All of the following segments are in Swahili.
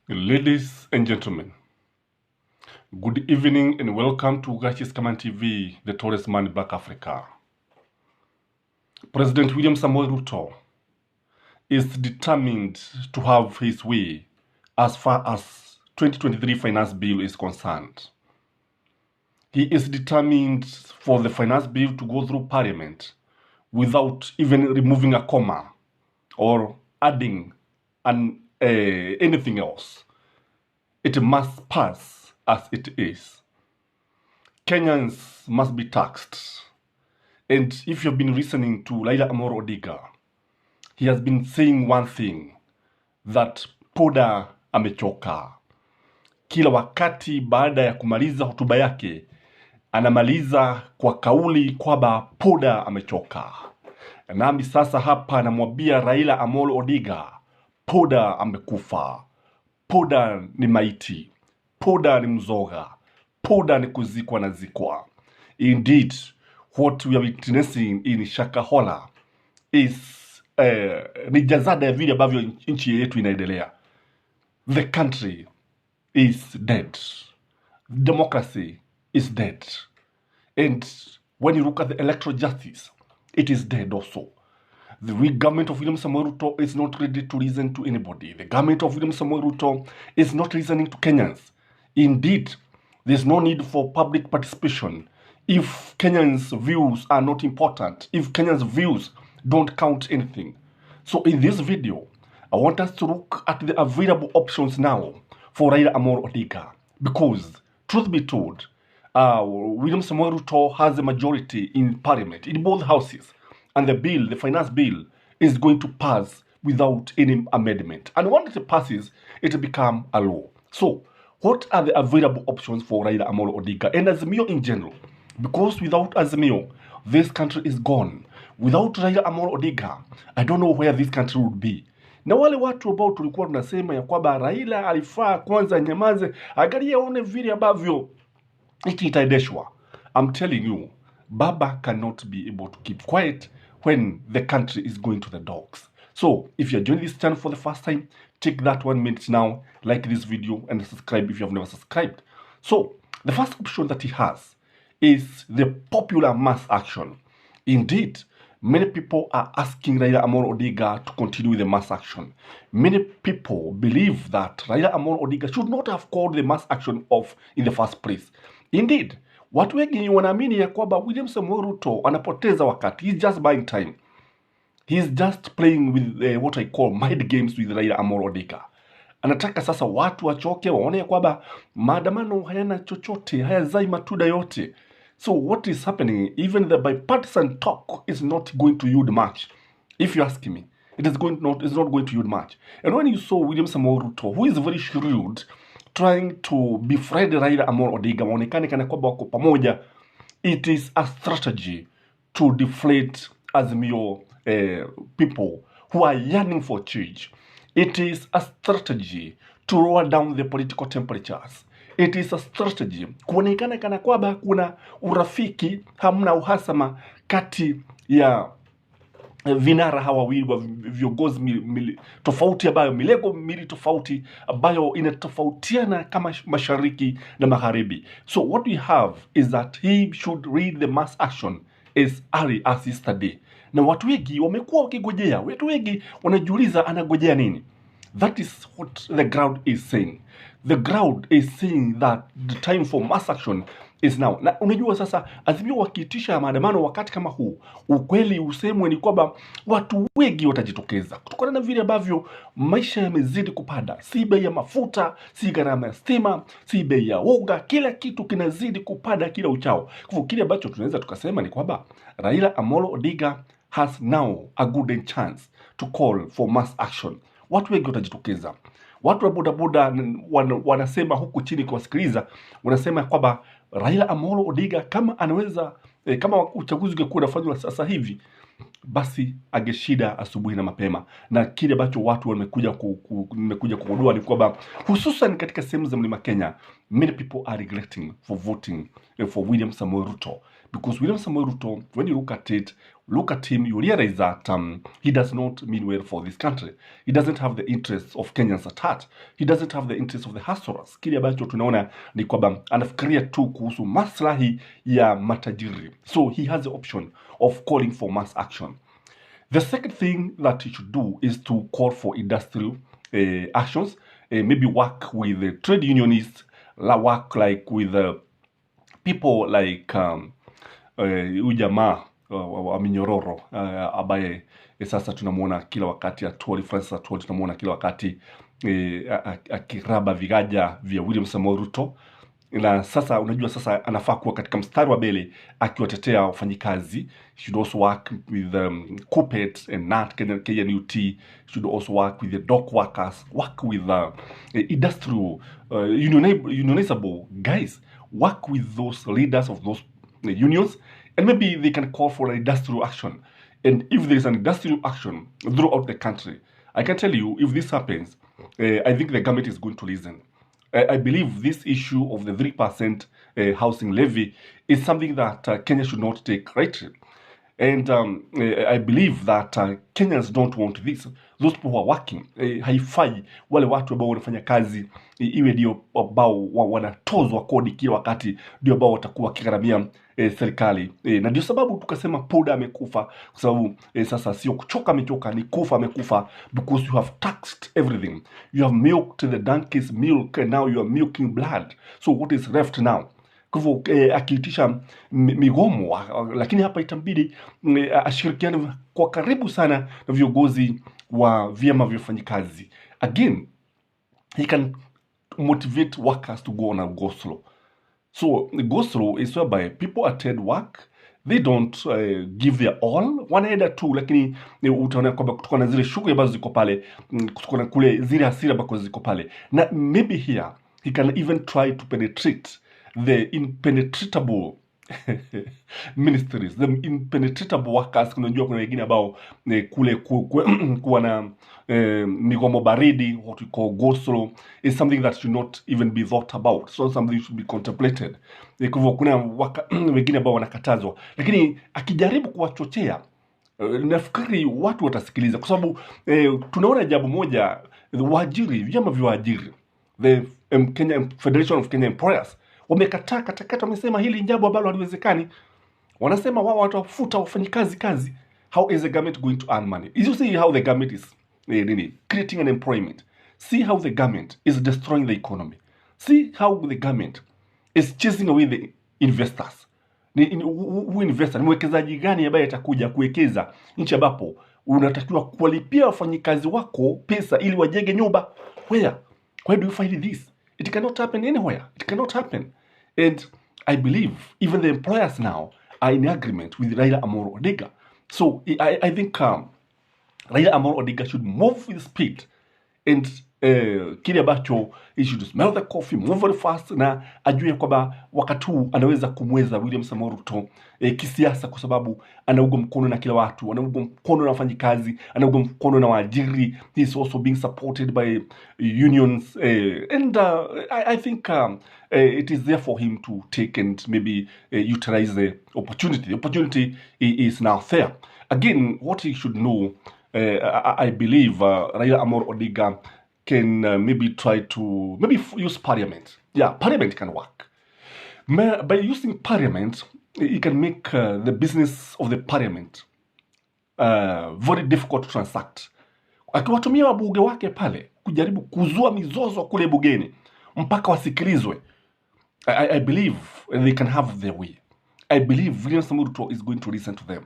Ladies and gentlemen, good evening and welcome to Gachie Skyman TV, the tallest man in Black Africa. President William Samoei Ruto is determined to have his way as far as 2023 finance bill is concerned. He is determined for the finance bill to go through parliament without even removing a comma or adding anything else. It must pass as it is. Kenyans must be taxed. And if you've been listening to Raila Amolo Odinga, he has been saying one thing, that poda amechoka. Kila wakati baada ya kumaliza hotuba yake, anamaliza kwa kauli kwamba poda amechoka. Nami sasa hapa namwambia Raila Amolo Odinga, poda amekufa. Poda ni maiti. Poda ni mzoga. Poda ni kuzikwa na zikwa. Indeed, what we are witnessing in Shakahola is ni jazada ya vile ambavyo nchi yetu inaendelea. The country is dead. Democracy is dead. And when you look at the electoral justice, it is dead also. The government of William Samoei Ruto is not ready to listen to anybody. The government of William Samoei Ruto is not listening to Kenyans. Indeed, there's no need for public participation if Kenyans' views are not important, if Kenyans' views don't count anything. So in this video, I want us to look at the available options now for Raila Amolo Odinga. Because, truth be told, William Samoei Ruto has a majority in parliament, in both houses. And the bill, the finance bill, is going to pass without any amendment. And once it passes, it will become a law. So, what are the available options for Raila Amolo Odinga and AZIMIO in general? Because without AZIMIO, this country is gone. Without Raila Amolo Odinga, I don't know where this country would be. Na wale watu ambao tulikuwa tunasema ya kwamba Raila alifaa kwanza nyamaze, angalia one vile ambavyo itaendeshwa. I'm telling you, Baba cannot be able to keep quiet when the country is going to the dogs. So, if you're joining this channel for the first time, take that 1 minute now, like this video, and subscribe if you have never subscribed. So, the first option that he has is the popular mass action. Indeed, many people are asking Raila Amolo Odinga to continue with the mass action. Many people believe that Raila Amolo Odinga should not have called the mass action off in the first place. Indeed, watu wengi wanaamini ya kwamba William Samoei Ruto anapoteza wakati. He's just buying time. He's just playing with what I call mind games with Raila Amolo Odinga. Anataka sasa watu wachoke, waone ya kwamba maandamano hayana chochote, hayazai matunda yote. So what is happening, even the bipartisan talk is not going to yield much. If you ask me, it's not going to yield much. And when you saw William Samoei Ruto, who is very shrewd, trying to befriend Raila Amolo Odinga, waonekane kana kwamba wako pamoja, it is a strategy to deflate AZIMIO people who are yearning for change. It is a strategy to lower down the political temperatures. It is a strategy kuonekana kana kwamba kuna urafiki, hamna uhasama kati ya vinara hawa wawili wa viongozi tofauti, ambayo milego mili tofauti ambayo inatofautiana kama mashariki na magharibi. So what we have is that he should read the mass action as early as yesterday. Na watu wengi wamekuwa wakigojea, watu wengi wanajiuliza anagojea nini. That is what the ground is saying. The ground is saying that the time for mass action is now. Na unajua sasa AZIMIO wakiitisha maandamano wakati kama huu, ukweli usemwe ni kwamba watu wengi watajitokeza. Kutokana na vile ambavyo maisha yamezidi kupanda. Si bei ya mafuta, si gharama ya stima, si bei ya woga, kila kitu kinazidi kupanda kila uchao. Kwa hivyo kile ambacho tunaweza tukasema ni kwamba Raila Amolo Odinga has now a good chance to call for mass action. Watu wengi watajitokeza. Watu wa bodaboda wanasema huku chini kuwasikiliza, wanasema kwamba Raila Amolo Odinga kama anaweza kama uchaguzi ungekuwa unafanywa sasa hivi, basi angeshida asubuhi na mapema. Na kile ambacho watu wamekuja kugundua ni kwamba hususan katika sehemu za Mlima Kenya, many people are regretting for voting for William Samoei Ruto. Because William Samoei Ruto, when you look at it, look at him, you realize that he does not mean well for this country. He doesn't have the interests of Kenyans at heart. He doesn't have the interests of the hustlers. Kile ambacho tunaona ni kwamba anafikiria tu kuhusu maslahi ya matajiri. So he has the option of calling for mass action. The second thing that he should do is to call for industrial actions, maybe work with the trade unionists, work like with people like ujamaa wa minyororo ambaye sasa tunamuona kila wakati Francis Atwoli tunamuona kila wakati akiraba vigaja vya William Samoei Ruto. Na sasa unajua sasa anafaa kuwa katika mstari wa mbele akiwatetea wafanyikazi. Should also work with Kuppet and NAT, KNUT. Should also work with the dock workers, work with industrial unionizable guys, work with those leaders of those unions, and maybe they can call for an industrial action. And if there is an industrial action throughout the country, I can tell you, if this happens, I think the government is going to listen. I believe this issue of the 3% housing levy is something that Kenya should not take rightly. And I believe that Kenyans don't want this. Those people who are working, haifai wale watu ambao wanafanya kazi iwe ndio ambao wanatozwa kodi kila wakati, ndio ambao watakuwa kigharamia serikali. Na ndio sababu tukasema Poda amekufa, kwa sababu sasa sio kuchoka amechoka, ni kufa amekufa, because you have taxed everything. You have milked the donkey's milk and now you are milking blood. So what is left now? Kwa hivyo akiitisha migomo, lakini hapa itambidi ashirikiane kwa karibu sana na viongozi wa vyama vya wafanyikazi. Again, he can motivate workers to go on a go slow. So go slow is whereby people attend work, they don't give their all, wanaenda tu, lakini utaona kwamba kutoka na zile shughuli ambazo ziko pale, kutoka na kule zile hasira ambazo ziko pale. Na maybe here he can even try to penetrate the impenetrable ministries, the impenetrable workers. Kunajua kuna wengine ambao kule kuwa na migomo baridi, what we call go slow, is something that should not even be thought about. So something should be contemplated. Kwa hivyo kuna wengine ambao wanakatazwa, lakini akijaribu kuwachochea, nafikiri watu watasikiliza, kwa sababu tunaona jambo moja, waajiri, vyama vya waajiri, the Kenya Federation of Kenya Employers, wamekataa katakata, wamesema hili jambo ambalo haliwezekani. Wanasema wao watafuta wafanyikazi kazi. How is the government going to earn money? You see how the government is creating an employment. See how the government is destroying the economy. See how the government is chasing away the investors. Who investor? Ni mwekezaji gani ambaye atakuja kuwekeza nchi ambapo unatakiwa kuwalipia wafanyikazi wako pesa ili wajenge nyumba? Where do you find this? It cannot happen anywhere. It cannot happen. And I believe even the employers now are in agreement with Raila Amolo Odinga. So I think Raila Amolo Odinga should move with speed, and kile ambacho he should smell the coffee, move very fast, na ajue kwamba wakati huu anaweza kumweza William Samoei Ruto kisiasa, kwa sababu anaunga mkono na kila watu, anaunga mkono na wafanyikazi, anaunga mkono na waajiri. He is also being supported by unions, and I think it is there for him to take and maybe utilize the opportunity. The opportunity is now there. Again, what he should know, I believe Raila Amolo Odinga can maybe try to use parliament. Yeah, parliament can work. By using parliament, he can make the business of the parliament very difficult to transact. Akiwatumia wabunge wake pale kujaribu kuzua mizozo kule bungeni mpaka wasikilizwe, I believe they can have their way. I believe William Samoei Ruto is going to listen to them,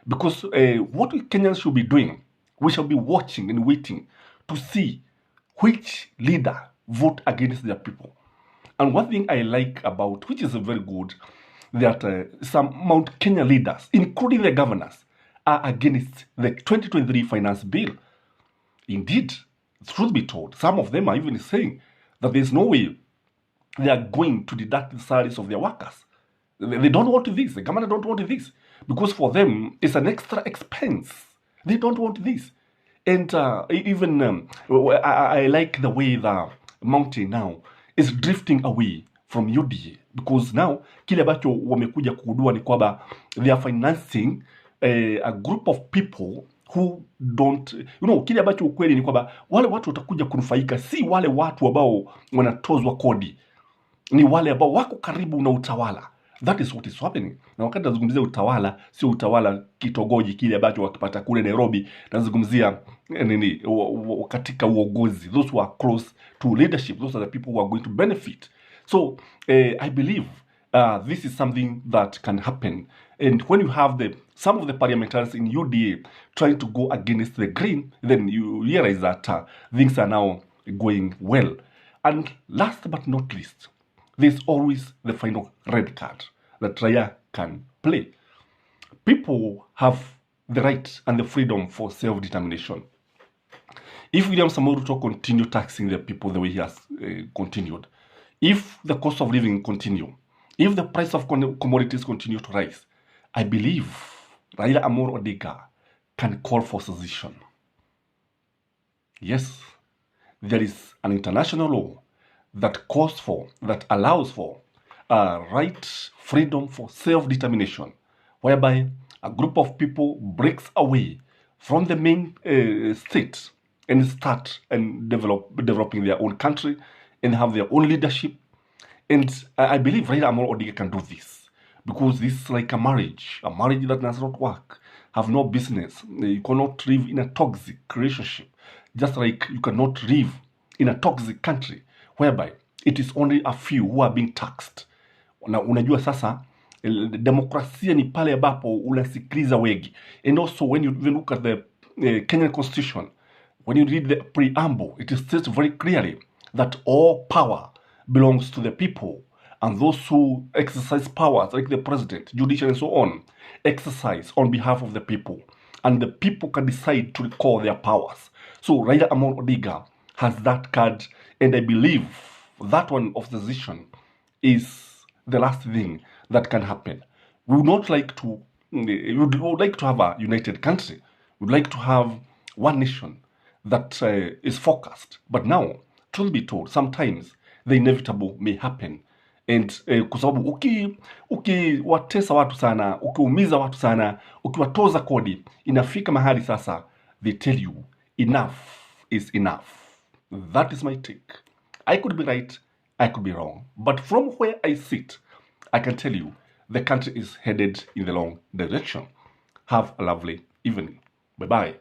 because what Kenyans should be doing, we shall be watching and waiting to see which leader vote against their people. And one thing I like about, which is very good, that some Mount Kenya leaders, including the governors, are against the 2023 finance bill. Indeed, truth be told, some of them are even saying that there's no way they are going to deduct the salaries of their workers. They don't want this. The government don't want this, because for them it's an extra expense. They don't want this. And even I like the way the mountain now is drifting away from UDA, because now kile ambacho wamekuja kugundua ni kwamba they are financing a group of people who don't, kile ambacho ukweli ni kwamba wale watu watakuja kunufaika si wale watu ambao wanatozwa kodi, ni wale ambao wako karibu na utawala. That is what is happening. Na wakati nazungumzia utawala, sio utawala kitogoji kile ambacho wakipata kule Nairobi, nazungumzia katika uongozi. Those who are close to leadership, those are the people who are going to benefit. So I believe this is something that can happen. And when you have some of the parliamentarians in UDA trying to go against the Green, then you realize that things are now going well. And last but not least, there's always the final red card that Raila can play. People have the right and the freedom for self-determination. If William Samoei Ruto continue taxing the people the way he has continued, if the cost of living continue, if the price of commodities continue to rise, I believe Raila Amolo Odinga can call for secession. Yes, there is an international law that allows for right, freedom for self-determination, whereby a group of people breaks away from the main state and start and developing their own country and have their own leadership. And I believe Raila Amolo Odinga can do this, because this is like a marriage that does not work, have no business. You cannot live in a toxic relationship, just like you cannot live in a toxic country whereby it is only a few who are being taxed. Na unajua sasa demokrasia ni pale ambapo unasikiliza wengi. And also when you look at the Kenyan constitution, when you read the preamble, it states very clearly that all power belongs to the people, and those who exercise powers like the president, judiciary and so on, exercise on behalf of the people, and the people can decide to recall their powers. So Raila Amolo Odinga has that card, and I believe that one of the decision is the last thing that can happen. We would not like to, we would like to have a united country. We would like to have one nation that is focused. But now, truth be told, sometimes the inevitable may happen. And kwa sababu ukiwatesa watu sana, ukiumiza watu sana, ukiwatoza kodi, inafika mahali sasa, they tell you, enough is enough. That is my take. I could be right, I could be wrong. But from where I sit, I can tell you, the country is headed in the wrong direction. Have a lovely evening. Bye-bye.